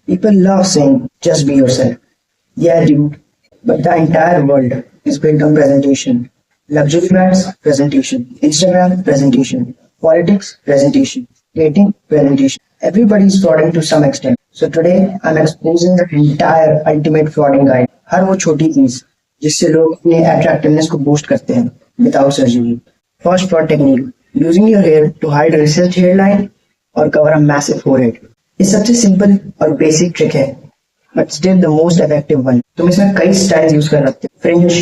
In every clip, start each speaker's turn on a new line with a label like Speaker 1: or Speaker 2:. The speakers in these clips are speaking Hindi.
Speaker 1: People love saying, just be yourself. Yeah, dude. But the entire world is built on presentation. Luxury brands, presentation. Instagram, presentation. Politics, presentation. Dating, presentation. Everybody is frauding to some extent. So today, I'm exposing the entire ultimate frauding guide. हर वो छोटी चीज जिससे लोग अपने attractiveness को boost करते हैं without surgery. First fraud technique: using your hair to hide a recessed hairline or cover a massive forehead. ये सबसे सिंपल और बेसिक ट्रिक है, but still the most effective one. तुम इसमें कई स्टाइल्स यूज कर सकते हो: fringe,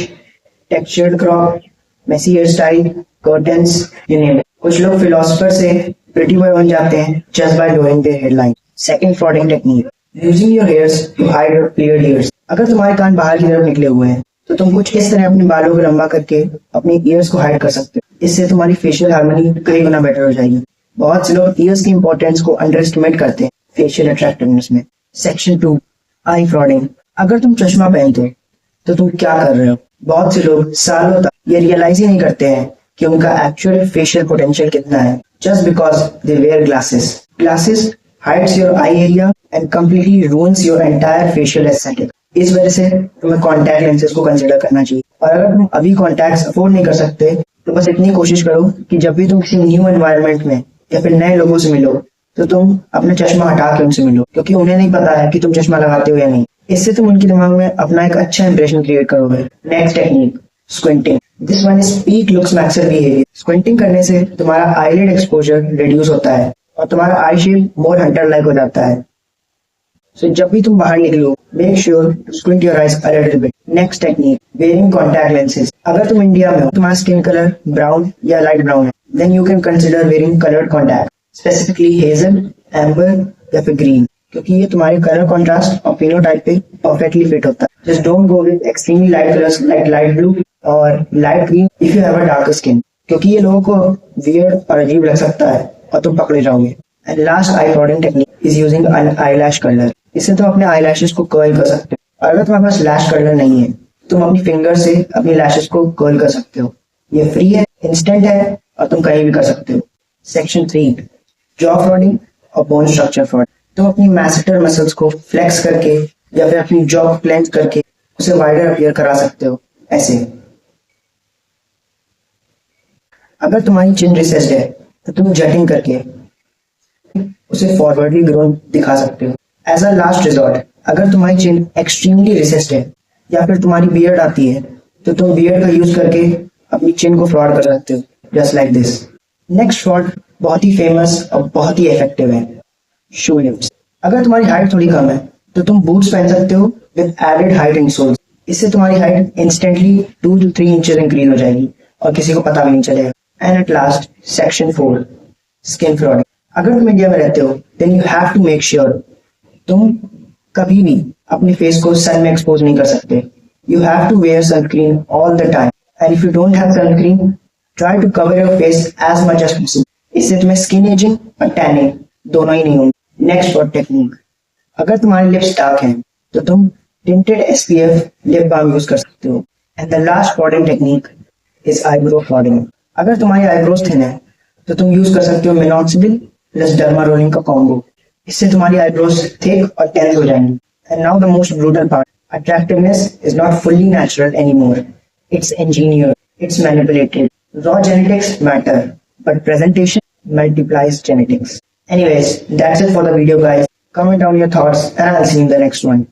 Speaker 1: textured crop, messy hair style, curtains, you name it. कुछ लोग फिलोसोफर से प्रिटी बॉय बन जाते हैं just by doing their hairline. Second frauding technique: using your hairs to hide your clear ears. अगर तुम्हारे कान बाहर की तरफ निकले हुए हैं तो तुम कुछ इस तरह अपने बालों को लंबा करके अपनी ईयर्स को हाइड कर सकते हो. इससे तुम्हारी फेशियल हार्मनी कई गुना बेटर हो जाएगी. बहुत से लोग ईयर्स की इंपॉर्टेंस को अंडर एस्टिमेट करते हैं फेशियल अट्रैक्टिवनेस में. सेक्शन 2: आई फ्रॉडिंग. अगर तुम चश्मा पहनते हो तो तुम क्या कर रहे हो? बहुत से लोग सालों तक ये रियलाइज ही नहीं करते हैं कि उनका एक्चुअल फेशियल पोटेंशियल कितना है, just because they wear glasses. Glasses hides your eye area and completely ruins your entire facial aesthetic. इस वजह से तुम्हें कॉन्टैक्ट लेंसेज को कंसिडर करना चाहिए. और अगर तुम अभी कॉन्टैक्ट्स अफोर्ड नहीं कर सकते तो बस इतनी कोशिश करो कि जब भी तुम किसी न्यू एनवायरनमेंट में या फिर नए लोगों से मिलो तो तुम अपना चश्मा हटा के उनसे मिलो, क्योंकि उन्हें नहीं पता है कि तुम चश्मा लगाते हो या नहीं. इससे तुम उनके दिमाग में अपना एक अच्छा इंप्रेशन क्रिएट करोगे. Next technique: squinting. This one is peak looksmaxxer behaviour. Squinting करने से तुम्हारा आईलिड एक्सपोजर रिड्यूस होता है और तुम्हारा eye shape more hunter like हो जाता है. सो जब भी तुम बाहर निकलो, make sure to squint your eyes a little bit. Next technique: wearing contact lenses. अगर तुम इंडिया में हो, तुम्हारा स्किन कलर ब्राउन या लाइट ब्राउन है, then you can consider wearing coloured contact, specifically hazel, amber या फिर ग्रीन, क्योंकि ये तुम्हारे कलर कॉन्ट्रास्ट और फिनोटाइप पे परफेक्टली फिट होता है. Just don't go with extremely light colours like light blue और light green if you have a darker skin, क्योंकि ये लोगों को वियर्ड और अजीब लग सकता है और तुम पकड़े जाओगे. And last eye frauding technique is using an eyelash curler. इससे तुम अपने आईलैशेस को कर्ल कर सकते हो. अगर तुम्हारे पास लैश कर्लर नहीं है, तुम अपनी फिंगर से अपनी लैशेस को कर्ल कर सकते हो. ये फ्री है, इंस्टेंट है और तुम कहीं भी कर सकते हो. सेक्शन 3: जॉ फ्रॉडिंग और बोन स्ट्रक्चर फ्रॉड. तुम अपनी मैसेटर मसल्स को फ्लेक्स करके या फिर अपनी जॉ को क्लेंज करके उसे वाइडर अपीयर करा सकते हो, ऐसे. अगर तुम्हारी चिन रिसेस्ड है तो तुम जेटिंग करके उसे फॉरवर्डली ग्रोन दिखा सकते हो. एज अ लास्ट रिजॉर्ट, अगर तुम्हारी चिन एक्सट्रीमली रिसेस्ड है या फिर तुम्हारी बियर्ड आती है तो तुम बियर्ड का यूज करके अपनी चिन को फ्रॉड कर सकते हो, just like this. Next fraud बहुत ही फेमस और बहुत ही इफेक्टिव है: शू लिफ्ट्स. अगर तुम्हारी हाइट थोड़ी कम है तो तुम बूट्स पहन सकते हो विद एडेड हाइट इंसोल्स. इससे तुम्हारी height instantly 2 to 3 inches increase हो जाएगी और किसी को पता भी नहीं चलेगा. And at last, section 4: skin fraud. अगर तुम इंडिया में रहते हो then you have to make sure तुम कभी भी अपने फेस को सन में एक्सपोज नहीं कर सकते. You have to wear sunscreen all the time and if you don't have sunscreen, try to cover your face as much as possible. इससे तुम्हें स्किन एजिंग और टैनिंग दोनों ही नहीं होंगे. नेक्स्ट फ्रॉड टेक्निक: अगर तुम्हारे लिप्स डार्क हैं तो तुम tinted SPF lip balm use कर सकते हो. And the last frauding technique is eyebrow frauding. अगर तुम्हारी आईब्रोज थिन है तो तुम यूज कर सकते हो मिनॉक्सिडिल प्लस डर्मा रोलिंग का कॉम्बो. इससे तुम्हारी आईब्रोज थिक और टेंस हो जाएंगी. And now the most brutal part: attractiveness is not fully natural anymore. It's engineered, it's manipulated. Raw genetics matter, but presentation multiplies genetics. Anyways, that's it for the video, guys. Comment down your thoughts and I'll see you in the next one.